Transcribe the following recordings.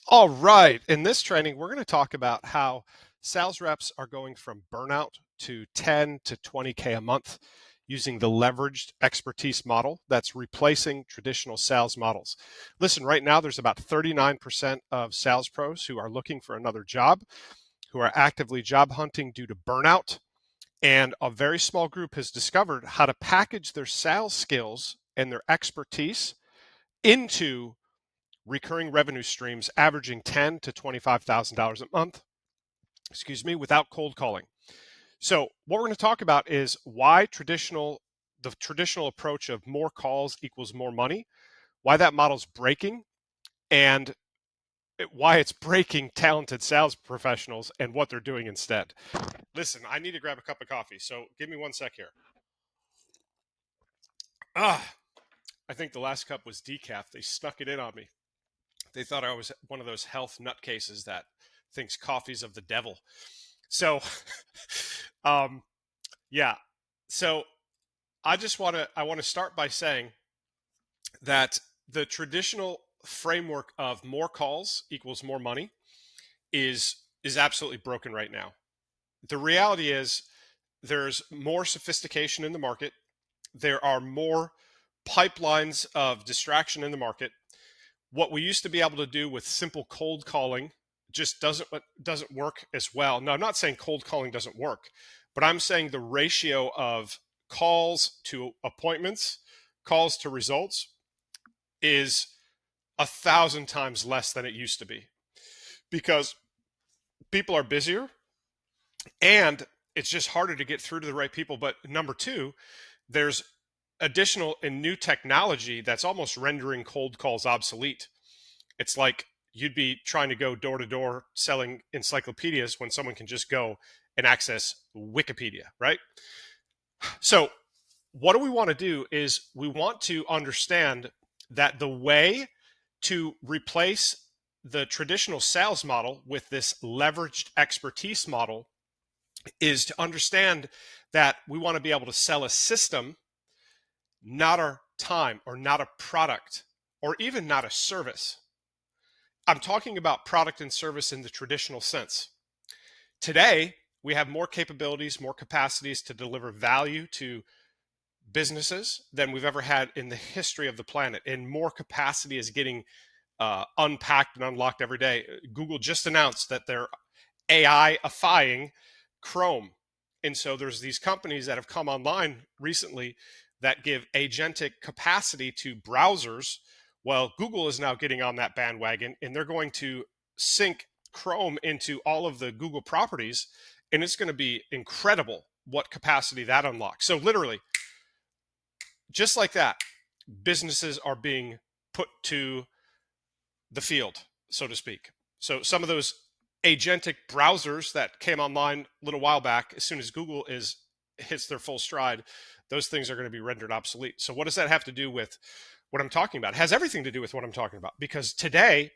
All right. In this training, we're going to talk about how sales reps are going from burnout to 10 to 20K a month using the leveraged expertise model that's replacing traditional sales models. Listen, right now, there's about 39% of sales pros who are looking for another job, who are actively job hunting due to burnout. And a very small group has discovered how to package their sales skills and their expertise into recurring revenue streams averaging $10,000 to $25,000 a month, without cold calling. So what we're going to talk about is why the traditional approach of more calls equals more money, why that model's breaking, and why it's breaking talented sales professionals and what they're doing instead. Listen, I need to grab a cup of coffee, so give me one sec here. Ah, I think the last cup was decaf. They snuck it in on me. They thought I was one of those health nutcases that thinks coffee's of the devil. So, um, yeah. So I want to start by saying that the traditional framework of more calls equals more money is absolutely broken right now. The reality is there's more sophistication in the market. There are more pipelines of distraction in the market. What we used to be able to do with simple cold calling just doesn't work as well. Now, I'm not saying cold calling doesn't work, but I'm saying the ratio of calls to appointments, calls to results is 1,000 times less than it used to be because people are busier and it's just harder to get through to the right people. But number two, there's additional and new technology that's almost rendering cold calls obsolete. It's like you'd be trying to go door to door selling encyclopedias when someone can just go and access Wikipedia, right? So, what do we want to do is we want to understand that the way to replace the traditional sales model with this leveraged expertise model is to understand that we want to be able to sell a system, not our time or not a product or even not a service. I'm talking about product and service in the traditional sense. Today, we have more capabilities, more capacities to deliver value to businesses than we've ever had in the history of the planet. And more capacity is getting unpacked and unlocked every day. Google just announced that they're AI-ifying Chrome. And so there's these companies that have come online recently that give agentic capacity to browsers. Well, Google is now getting on that bandwagon and they're going to sync Chrome into all of the Google properties. And it's going to be incredible what capacity that unlocks. So literally, just like that, businesses are being put to the field, so to speak. So some of those agentic browsers that came online a little while back, as soon as Google hits their full stride, those things are going to be rendered obsolete. So what does that have to do with what I'm talking about? It has everything to do with what I'm talking about, because today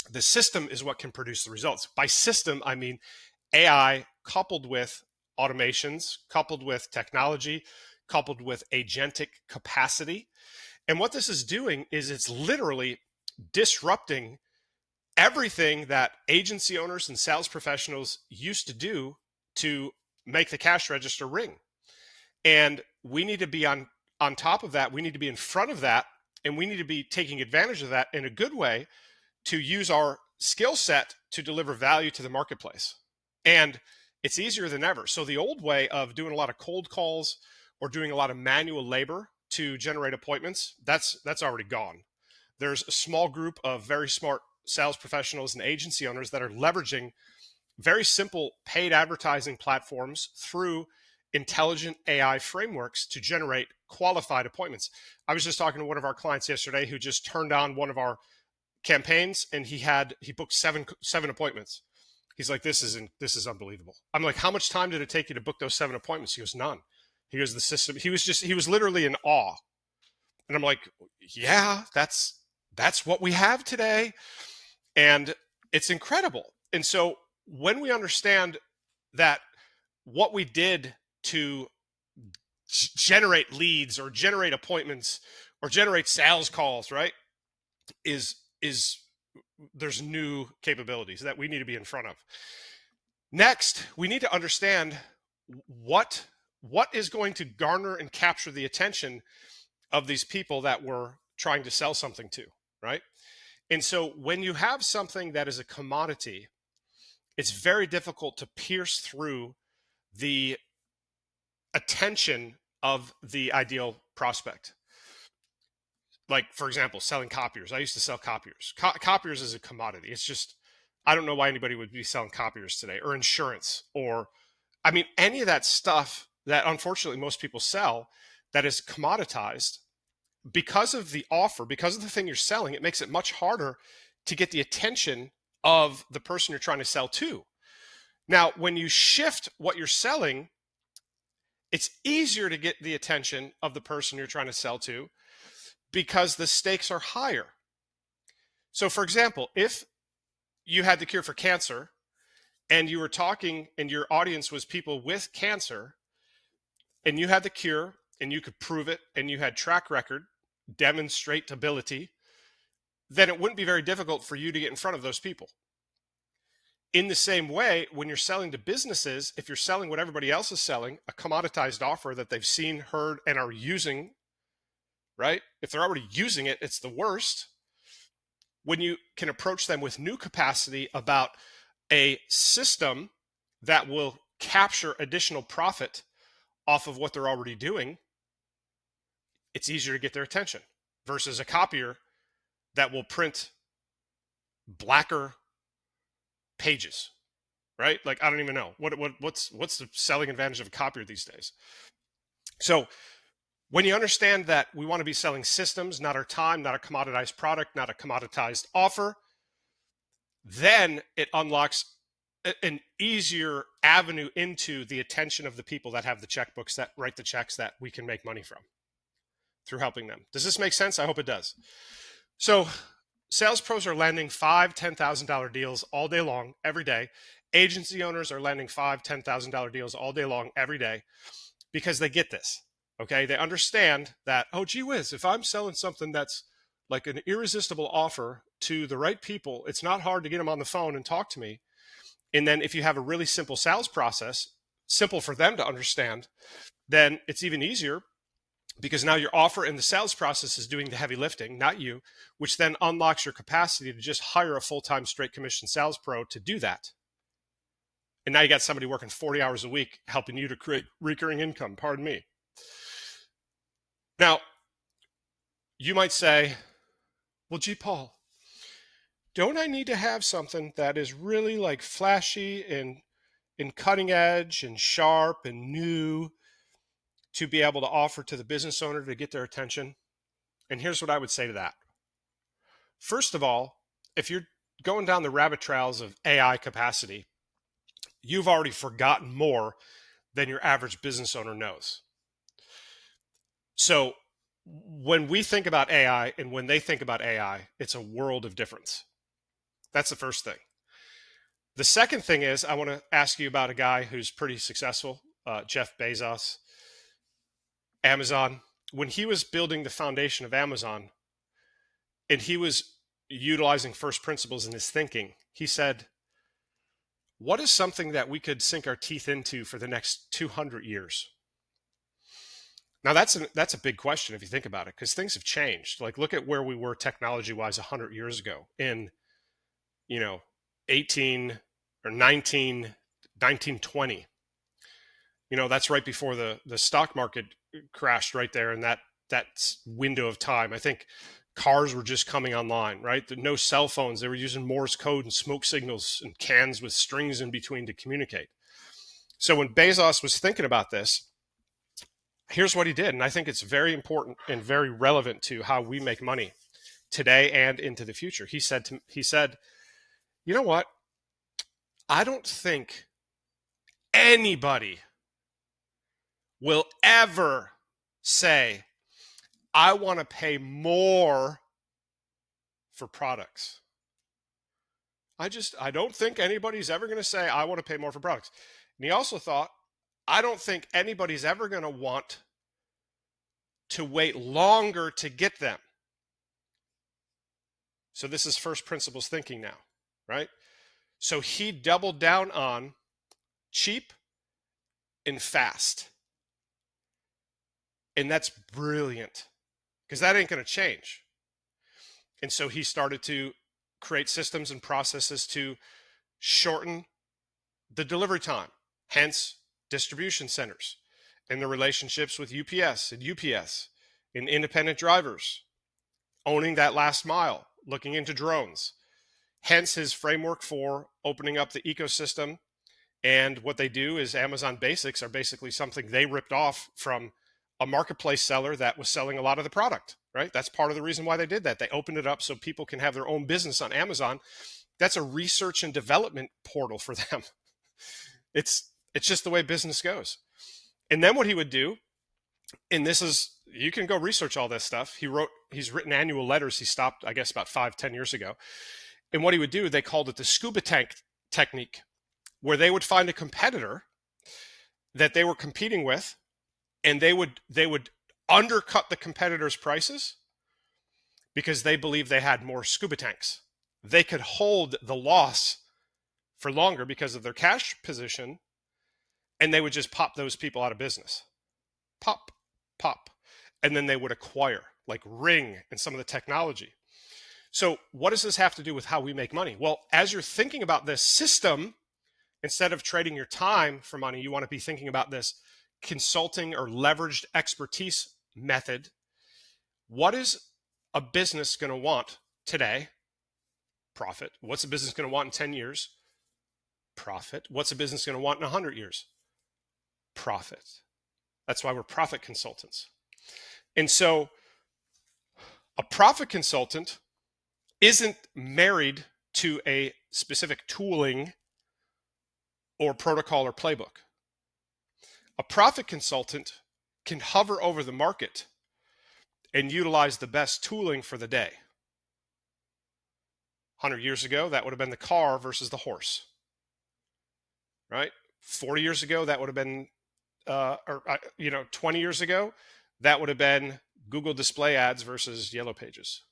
the system is what can produce the results. By system, I mean AI coupled with automations, coupled with technology, coupled with agentic capacity. And what this is doing is it's literally disrupting everything that agency owners and sales professionals used to do to make the cash register ring. And we need to be on top of that. We need to be in front of that. And we need to be taking advantage of that in a good way to use our skill set to deliver value to the marketplace. And it's easier than ever. So the old way of doing a lot of cold calls or doing a lot of manual labor to generate appointments, that's already gone. There's a small group of very smart sales professionals and agency owners that are leveraging very simple paid advertising platforms through intelligent AI frameworks to generate qualified appointments. I was just talking to one of our clients yesterday who just turned on one of our campaigns and he booked seven appointments. He's like, this is unbelievable. I'm like, how much time did it take you to book those 7 appointments? He goes, none. He goes, the system. He was literally in awe. And I'm like, yeah, that's what we have today. And it's incredible. And so when we understand that what we did to generate leads or generate appointments or generate sales calls, right, is there's new capabilities that we need to be in front of. Next, we need to understand what is going to garner and capture the attention of these people that we're trying to sell something to, right? And so when you have something that is a commodity, it's very difficult to pierce through the attention of the ideal prospect. Like, for example, selling copiers. I used to sell copiers. Copiers is a commodity. It's just, I don't know why anybody would be selling copiers today, or insurance, or, I mean, any of that stuff that unfortunately most people sell that is commoditized. Because of the offer, because of the thing you're selling, it makes it much harder to get the attention of the person you're trying to sell to. Now, when you shift what you're selling, it's easier to get the attention of the person you're trying to sell to because the stakes are higher. So, for example, if you had the cure for cancer and you were talking and your audience was people with cancer and you had the cure and you could prove it and you had track record, demonstratability, then it wouldn't be very difficult for you to get in front of those people. In the same way, when you're selling to businesses, if you're selling what everybody else is selling, a commoditized offer that they've seen, heard, and are using, right? If they're already using it, it's the worst. When you can approach them with new capacity about a system that will capture additional profit off of what they're already doing, it's easier to get their attention versus a copier that will print blacker pages, right? Like, I don't even know what's the selling advantage of a copier these days. So when you understand that we want to be selling systems, not our time, not a commoditized product, not a commoditized offer, then it unlocks an easier avenue into the attention of the people that have the checkbooks, that write the checks that we can make money from through helping them. Does this make sense? I hope it does. So sales pros are landing $5,000, $10,000 deals all day long, every day. Agency owners are landing $5,000, $10,000 deals all day long, every day, because they get this. Okay, they understand that, oh, gee whiz, if I'm selling something that's like an irresistible offer to the right people, it's not hard to get them on the phone and talk to me. And then if you have a really simple sales process, simple for them to understand, then it's even easier because now your offer and the sales process is doing the heavy lifting, not you, which then unlocks your capacity to just hire a full-time straight commission sales pro to do that. And now you got somebody working 40 hours a week helping you to create recurring income, pardon me. Now, you might say, well, gee, Paul, don't I need to have something that is really like flashy and cutting edge and sharp and new to be able to offer to the business owner to get their attention? And here's what I would say to that. First of all, if you're going down the rabbit trails of AI capacity, you've already forgotten more than your average business owner knows. So when we think about AI and when they think about AI, it's a world of difference. That's the first thing. The second thing is I want to ask you about a guy who's pretty successful, Jeff Bezos, Amazon. When he was building the foundation of Amazon and he was utilizing first principles in his thinking, he said, what is something that we could sink our teeth into for the next 200 years? Now that's a big question if you think about it, because things have changed. Like, look at where we were technology-wise 100 years ago in 18 or 1920. That's right before the stock market crashed right there in that window of time. I think cars were just coming online, right? No cell phones. They were using Morse code and smoke signals and cans with strings in between to communicate. So when Bezos was thinking about this, here's what he did. And I think it's very important and very relevant to how we make money today and into the future. He said, you know what? I don't think anybody will ever say, I want to pay more for products. I don't think anybody's ever going to say, I want to pay more for products. And he also thought, I don't think anybody's ever going to want to wait longer to get them. So this is first principles thinking now, right? So he doubled down on cheap and fast. And that's brilliant because that ain't going to change. And so he started to create systems and processes to shorten the delivery time, hence distribution centers and the relationships with UPS and independent drivers, owning that last mile, looking into drones, hence his framework for opening up the ecosystem. And what they do is Amazon Basics are basically something they ripped off from a marketplace seller that was selling a lot of the product, right? That's part of the reason why they did that. They opened it up so people can have their own business on Amazon. That's a research and development portal for them. It's just the way business goes. And then what he would do, and this is, you can go research all this stuff. He's written annual letters. He stopped, I guess, about 5-10 years ago. And what he would do, they called it the scuba tank technique, where they would find a competitor that they were competing with, and they would undercut the competitor's prices because they believed they had more scuba tanks. They could hold the loss for longer because of their cash position, and they would just pop those people out of business. Pop. And then they would acquire, like Ring and some of the technology. So what does this have to do with how we make money? Well, as you're thinking about this system, instead of trading your time for money, you want to be thinking about this consulting or leveraged expertise method. What is a business going to want today? Profit. What's a business going to want in 10 years? Profit. What's a business going to want in 100 years? Profit. That's why we're profit consultants. And so a profit consultant isn't married to a specific tooling or protocol or playbook. A profit consultant can hover over the market and utilize the best tooling for the day. 100 years ago, that would have been the car versus the horse, right? 40 years ago, that would have been, 20 years ago, that would have been Google display ads versus Yellow Pages,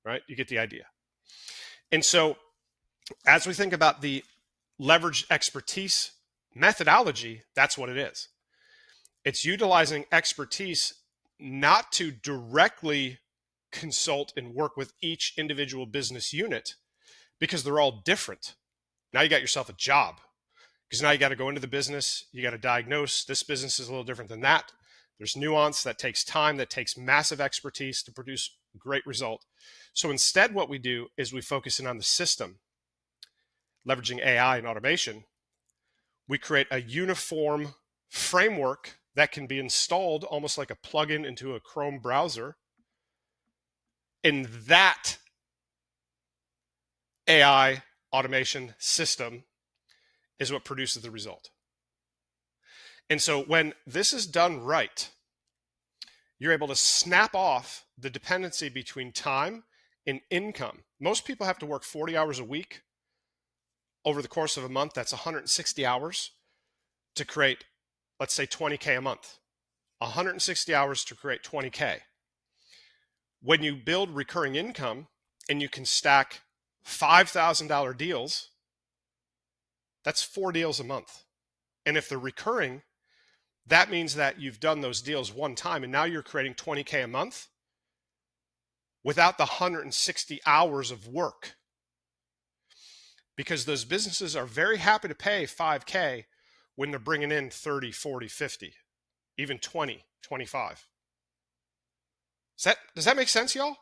right? You get the idea. And so as we think about the leveraged expertise methodology, that's what it is. It's utilizing expertise not to directly consult and work with each individual business unit because they're all different. Now you got yourself a job because now you got to go into the business. You got to diagnose this business is a little different than that. There's nuance that takes time, that takes massive expertise to produce a great result. So instead, what we do is we focus in on the system, leveraging AI and automation. We create a uniform framework that can be installed almost like a plugin into a Chrome browser. And that AI automation system is what produces the result. And so when this is done right, you're able to snap off the dependency between time and income. Most people have to work 40 hours a week. Over the course of a month, that's 160 hours to create, let's say, 20K a month. 160 hours to create 20K. When you build recurring income and you can stack $5,000 deals, that's 4 deals a month. And if they're recurring, that means that you've done those deals one time and now you're creating 20K a month without the 160 hours of work. Because those businesses are very happy to pay 5K when they're bringing in 30, 40, 50, even 20, 25. Does that make sense, y'all?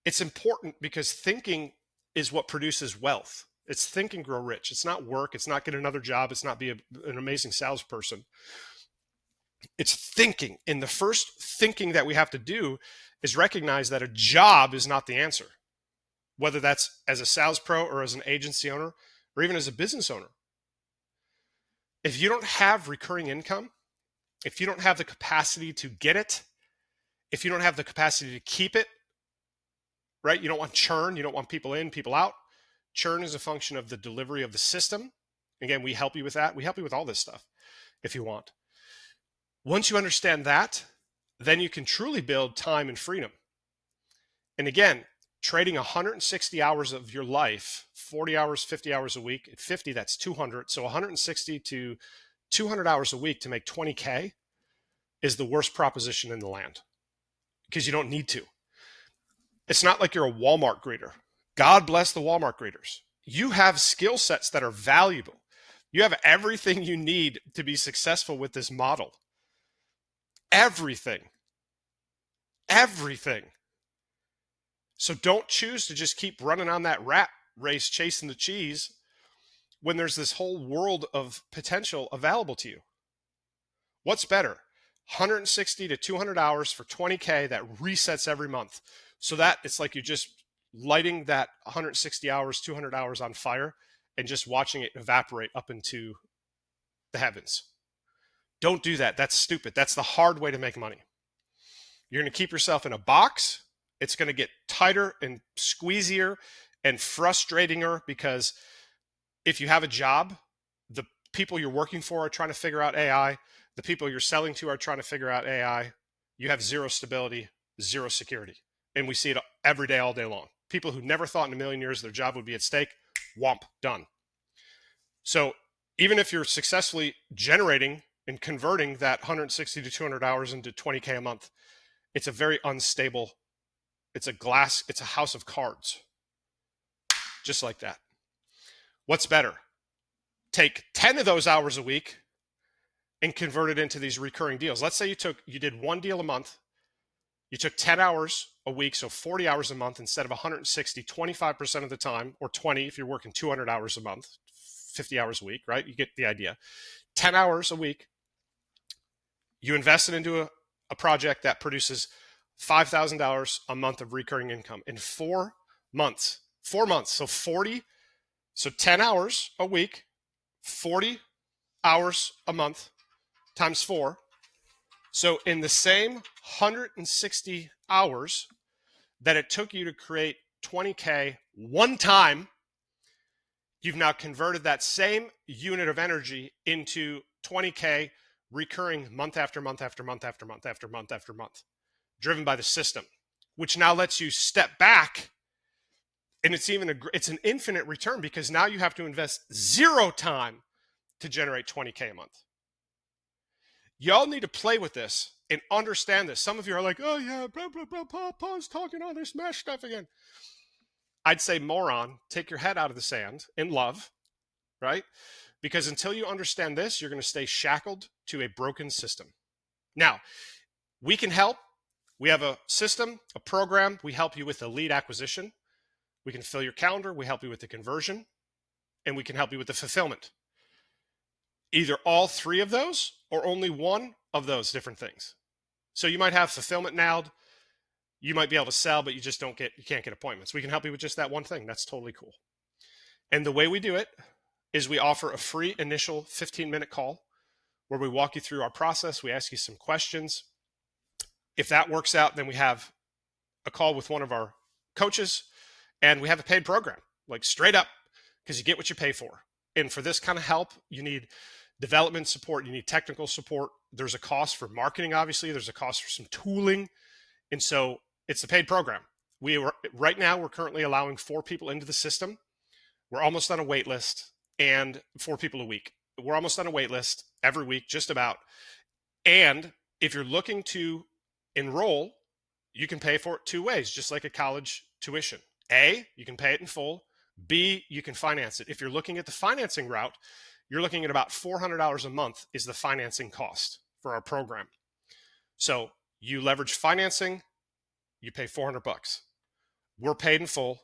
It's important because thinking is what produces wealth. It's think and grow rich. It's not work. It's not get another job. It's not be an amazing salesperson. It's thinking. And the first thinking that we have to do is recognize that a job is not the answer, whether that's as a sales pro or as an agency owner or even as a business owner. If you don't have recurring income, if you don't have the capacity to get it, if you don't have the capacity to keep it, right? You don't want churn. You don't want people in, people out. Churn is a function of the delivery of the system. Again, we help you with that. We help you with all this stuff if you want. Once you understand that, then you can truly build time and freedom. And again, trading 160 hours of your life, 40 hours, 50 hours a week. At 50, that's 200. So 160 to 200 hours a week to make 20K is the worst proposition in the land because you don't need to. It's not like you're a Walmart greeter. God bless the Walmart greeters. You have skill sets that are valuable. You have everything you need to be successful with this model. Everything. Everything. So don't choose to just keep running on that rat race chasing the cheese when there's this whole world of potential available to you. What's better? 160 to 200 hours for 20K that resets every month. So that it's like you're just lighting that 160 hours, 200 hours on fire and just watching it evaporate up into the heavens. Don't do that. That's stupid. That's the hard way to make money. You're going to keep yourself in a box. It's going to get tighter and squeezier and frustratinger because if you have a job, the people you're working for are trying to figure out AI. The people you're selling to are trying to figure out AI. You have zero stability, zero security. And we see it every day, all day long. People who never thought in a million years their job would be at stake, whomp, done. So even if you're successfully generating and converting that 160 to 200 hours into 20K a month, it's a very unstable, it's a house of cards. Just like that. What's better? Take 10 of those hours a week and convert it into these recurring deals. Let's say you did one deal a month. You took 10 hours a week, so 40 hours a month instead of 160, 25% of the time, or 20 if you're working 200 hours a month, 50 hours a week, right? You get the idea. 10 hours a week. You invest it into a project that produces $5,000 a month of recurring income in 4 months. 4 months, so 40, so 10 hours a week, 40 hours a month times 4. So in the same 160 hours that it took you to create 20K one time, you've now converted that same unit of energy into 20K recurring month after month after month after month after month after month, driven by the system, which now lets you step back. And it's an infinite return because now you have to invest zero time to generate 20K a month. Y'all need to play with this and understand this. Some of you are like, oh yeah, blah, blah, blah, Paul's talking all this mesh stuff again. I'd say, moron, take your head out of the sand in love, right? Because until you understand this, you're going to stay shackled to a broken system. Now, we can help. We have a system, a program. We help you with the lead acquisition. We can fill your calendar. We help you with the conversion. And we can help you with the fulfillment. Either all three of those or only one of those different things. So you might have fulfillment nailed. You might be able to sell, but you can't get appointments. We can help you with just that one thing. That's totally cool. And the way we do it is we offer a free initial 15-minute call where we walk you through our process. We ask you some questions. If that works out, then we have a call with one of our coaches and we have a paid program, like straight up, because you get what you pay for. And for this kind of help, you need development support, you need technical support. There's a cost for marketing, obviously. There's a cost for some tooling. And so it's a paid program. Right now, we're currently allowing 4 people into the system. We're almost on a wait list, and 4 people a week. We're almost on a wait list every week, just about. And if you're looking to enroll, you can pay for it 2 ways, just like a college tuition. A, you can pay it in full. B, you can finance it. If you're looking at the financing route, you're looking at about $400 a month is the financing cost for our program. So you leverage financing, you pay $400. We're paid in full,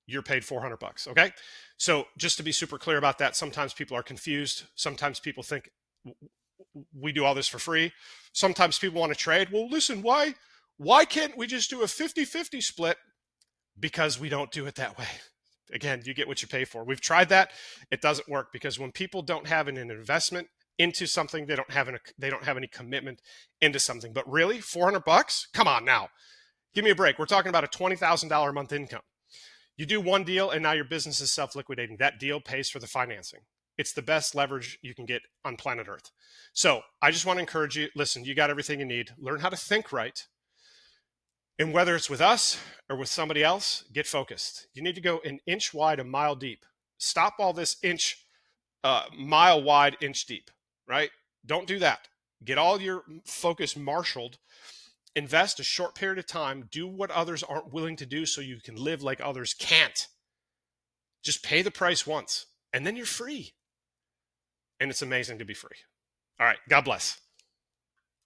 you're paid $400. Okay. So just to be super clear about that, sometimes people are confused. Sometimes people think we do all this for free. Sometimes people want to trade. Well, listen, why can't we just do a 50-50 split? Because we don't do it that way. Again, you get what you pay for. We've tried that. It doesn't work because when people don't have an investment into something, they don't have any commitment into something. But really, $400? Come on now. Give me a break. We're talking about a $20,000 a month income. You do one deal and now your business is self-liquidating. That deal pays for the financing. It's the best leverage you can get on planet Earth. So I just want to encourage you, listen, you got everything you need. Learn how to think right. And whether it's with us or with somebody else, get focused. You need to go an inch wide, a mile deep. Stop all this mile wide, inch deep, right? Don't do that. Get all your focus marshaled. Invest a short period of time. Do what others aren't willing to do so you can live like others can't. Just pay the price once, and then you're free. And it's amazing to be free. All right. God bless.